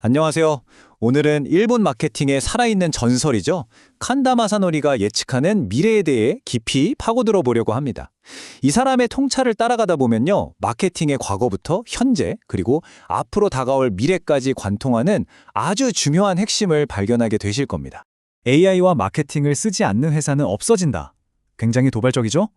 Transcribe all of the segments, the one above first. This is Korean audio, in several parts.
안녕하세요. 오늘은 일본 마케팅의 살아있는 전설이죠. 칸다 마사노리가 예측하는 미래에 대해 깊이 파고들어 보려고 합니다. 이 사람의 통찰을 따라가다 보면요. 마케팅의 과거부터 현재, 그리고 앞으로 다가올 미래까지 관통하는 아주 중요한 핵심을 발견하게 되실 겁니다. AI와 마케팅을 쓰지 않는 회사는 없어진다. 굉장히 도발적이죠?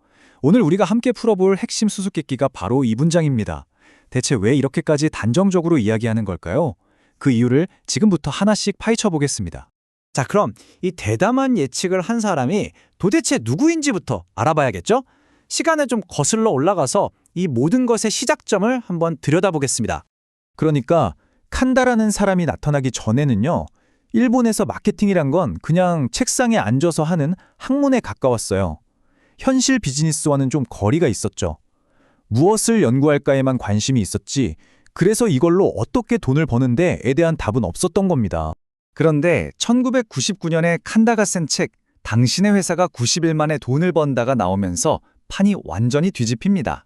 오늘 우리가 함께 풀어볼 핵심 수수께끼가 바로 이 문장입니다. 대체 왜 이렇게까지 단정적으로 이야기하는 걸까요? 그 이유를 지금부터 하나씩 파헤쳐 보겠습니다. 자, 그럼 이 대담한 예측을 한 사람이 도대체 누구인지부터 알아봐야겠죠? 시간을 좀 거슬러 올라가서 이 모든 것의 시작점을 한번 들여다보겠습니다. 그러니까 칸다라는 사람이 나타나기 전에는요. 일본에서 마케팅이란 건 그냥 책상에 앉아서 하는 학문에 가까웠어요. 현실 비즈니스와는 좀 거리가 있었죠. 무엇을 연구할까에만 관심이 있었지, 그래서 이걸로 어떻게 돈을 버는데에 대한 답은 없었던 겁니다. 그런데 1999년에 칸다가 쓴 책 당신의 회사가 90일 만에 돈을 번다가 나오면서 판이 완전히 뒤집힙니다.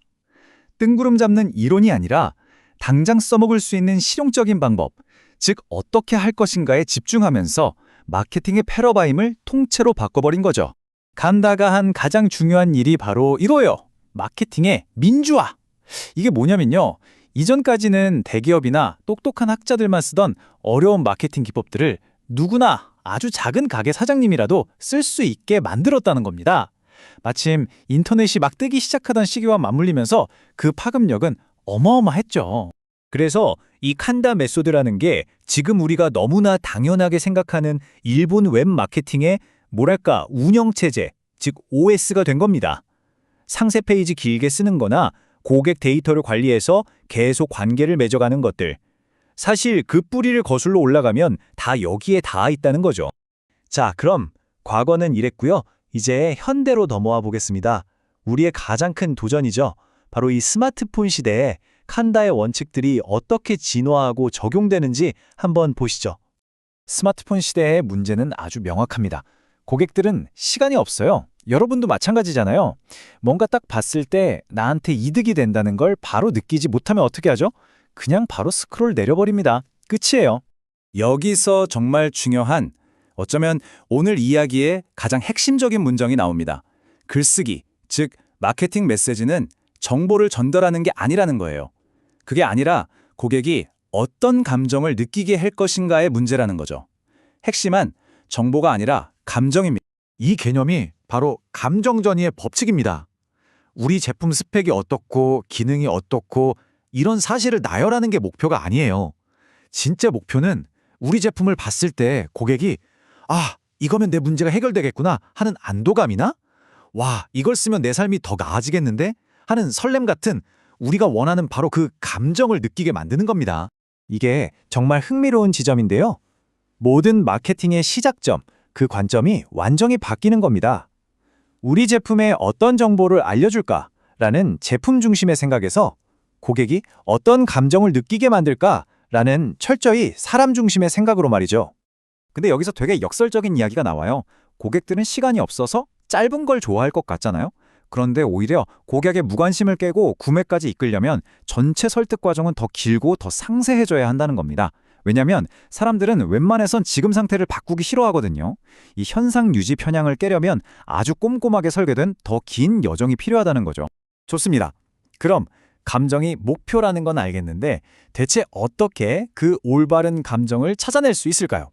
뜬구름 잡는 이론이 아니라 당장 써먹을 수 있는 실용적인 방법, 즉 어떻게 할 것인가에 집중하면서 마케팅의 패러다임을 통째로 바꿔버린 거죠. 칸다가 한 가장 중요한 일이 바로 이거예요. 마케팅의 민주화. 이게 뭐냐면요. 이전까지는 대기업이나 똑똑한 학자들만 쓰던 어려운 마케팅 기법들을 누구나 아주 작은 가게 사장님이라도 쓸 수 있게 만들었다는 겁니다. 마침 인터넷이 막 뜨기 시작하던 시기와 맞물리면서 그 파급력은 어마어마했죠. 그래서 이 칸다 메소드라는 게 지금 우리가 너무나 당연하게 생각하는 일본 웹 마케팅의 뭐랄까 운영체제, 즉 OS가 된 겁니다. 상세 페이지 길게 쓰는 거나 고객 데이터를 관리해서 계속 관계를 맺어가는 것들. 사실 그 뿌리를 거슬러 올라가면 다 여기에 닿아 있다는 거죠. 자, 그럼 과거는 이랬고요. 이제 현대로 넘어와 보겠습니다. 우리의 가장 큰 도전이죠. 바로 이 스마트폰 시대에 칸다의 원칙들이 어떻게 진화하고 적용되는지 한번 보시죠. 스마트폰 시대의 문제는 아주 명확합니다. 고객들은 시간이 없어요. 여러분도 마찬가지잖아요. 뭔가 딱 봤을 때 나한테 이득이 된다는 걸 바로 느끼지 못하면 어떻게 하죠? 그냥 바로 스크롤 내려버립니다. 끝이에요. 여기서 정말 중요한, 어쩌면 오늘 이야기의 가장 핵심적인 문장이 나옵니다. 글쓰기, 즉 마케팅 메시지는 정보를 전달하는 게 아니라는 거예요. 그게 아니라 고객이 어떤 감정을 느끼게 할 것인가의 문제라는 거죠. 핵심은 정보가 아니라 감정입니다. 이 개념이 바로 감정전이의 법칙입니다. 우리 제품 스펙이 어떻고 기능이 어떻고 이런 사실을 나열하는 게 목표가 아니에요. 진짜 목표는 우리 제품을 봤을 때 고객이 이거면 내 문제가 해결되겠구나 하는 안도감이나 와, 이걸 쓰면 내 삶이 더 나아지겠는데 하는 설렘 같은 우리가 원하는 바로 그 감정을 느끼게 만드는 겁니다. 이게 정말 흥미로운 지점인데요. 모든 마케팅의 시작점, 그 관점이 완전히 바뀌는 겁니다. 우리 제품에 어떤 정보를 알려줄까라는 제품 중심의 생각에서 고객이 어떤 감정을 느끼게 만들까라는 철저히 사람 중심의 생각으로 말이죠. 근데 여기서 되게 역설적인 이야기가 나와요. 고객들은 시간이 없어서 짧은 걸 좋아할 것 같잖아요. 그런데 오히려 고객의 무관심을 깨고 구매까지 이끌려면 전체 설득 과정은 더 길고 더 상세해져야 한다는 겁니다. 왜냐하면 사람들은 웬만해선 지금 상태를 바꾸기 싫어하거든요. 이 현상 유지 편향을 깨려면 아주 꼼꼼하게 설계된 더 긴 여정이 필요하다는 거죠. 좋습니다. 그럼 감정이 목표라는 건 알겠는데 대체 어떻게 그 올바른 감정을 찾아낼 수 있을까요?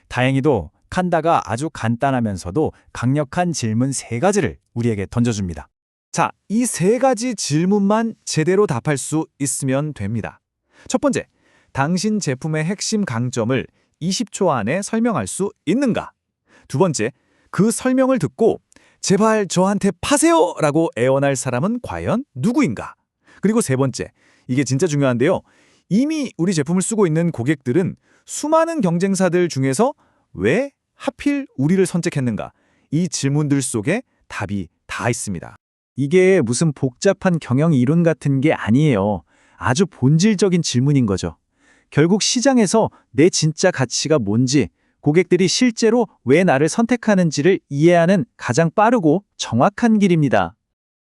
다행히도 칸다가 아주 간단하면서도 강력한 질문 3가지를 우리에게 던져줍니다. 자, 이 3가지 질문만 제대로 답할 수 있으면 됩니다. 첫 번째, 당신 제품의 핵심 강점을 20초 안에 설명할 수 있는가? 두 번째, 그 설명을 듣고 제발 저한테 파세요! 라고 애원할 사람은 과연 누구인가? 그리고 세 번째, 이게 진짜 중요한데요. 이미 우리 제품을 쓰고 있는 고객들은 수많은 경쟁사들 중에서 왜 하필 우리를 선택했는가? 이 질문들 속에 답이 다 있습니다. 이게 무슨 복잡한 경영 이론 같은 게 아니에요. 아주 본질적인 질문인 거죠. 결국 시장에서 내 진짜 가치가 뭔지, 고객들이 실제로 왜 나를 선택하는지를 이해하는 가장 빠르고 정확한 길입니다.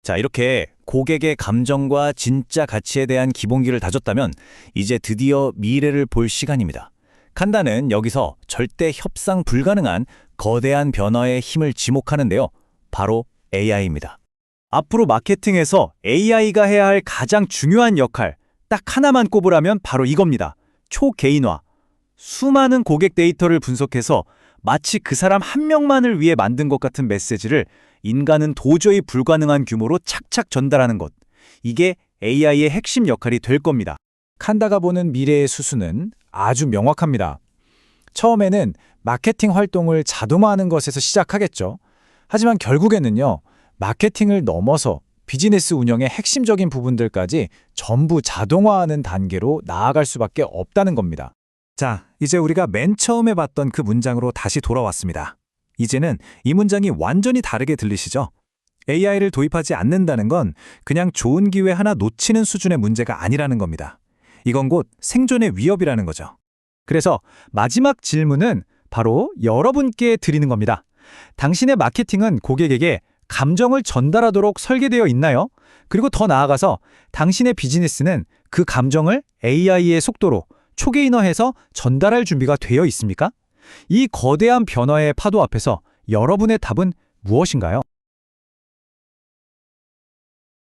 자, 이렇게 고객의 감정과 진짜 가치에 대한 기본기를 다졌다면 이제 드디어 미래를 볼 시간입니다. 칸다는 여기서 절대 협상 불가능한 거대한 변화의 힘을 지목하는데요. 바로 AI입니다. 앞으로 마케팅에서 AI가 해야 할 가장 중요한 역할, 딱 하나만 꼽으라면 바로 이겁니다. 초개인화. 수많은 고객 데이터를 분석해서 마치 그 사람 한 명만을 위해 만든 것 같은 메시지를 인간은 도저히 불가능한 규모로 착착 전달하는 것. 이게 AI의 핵심 역할이 될 겁니다. 칸다가 보는 미래의 수수는 아주 명확합니다. 처음에는 마케팅 활동을 자동화하는 것에서 시작하겠죠. 하지만 결국에는요, 마케팅을 넘어서 비즈니스 운영의 핵심적인 부분들까지 전부 자동화하는 단계로 나아갈 수밖에 없다는 겁니다. 자, 이제 우리가 맨 처음에 봤던 그 문장으로 다시 돌아왔습니다. 이제는 이 문장이 완전히 다르게 들리시죠? AI를 도입하지 않는다는 건 그냥 좋은 기회 하나 놓치는 수준의 문제가 아니라는 겁니다. 이건 곧 생존의 위협이라는 거죠. 그래서 마지막 질문은 바로 여러분께 드리는 겁니다. 당신의 마케팅은 고객에게 감정을 전달하도록 설계되어 있나요? 그리고 더 나아가서 당신의 비즈니스는 그 감정을 AI의 속도로 초개인화해서 전달할 준비가 되어 있습니까? 이 거대한 변화의 파도 앞에서 여러분의 답은 무엇인가요?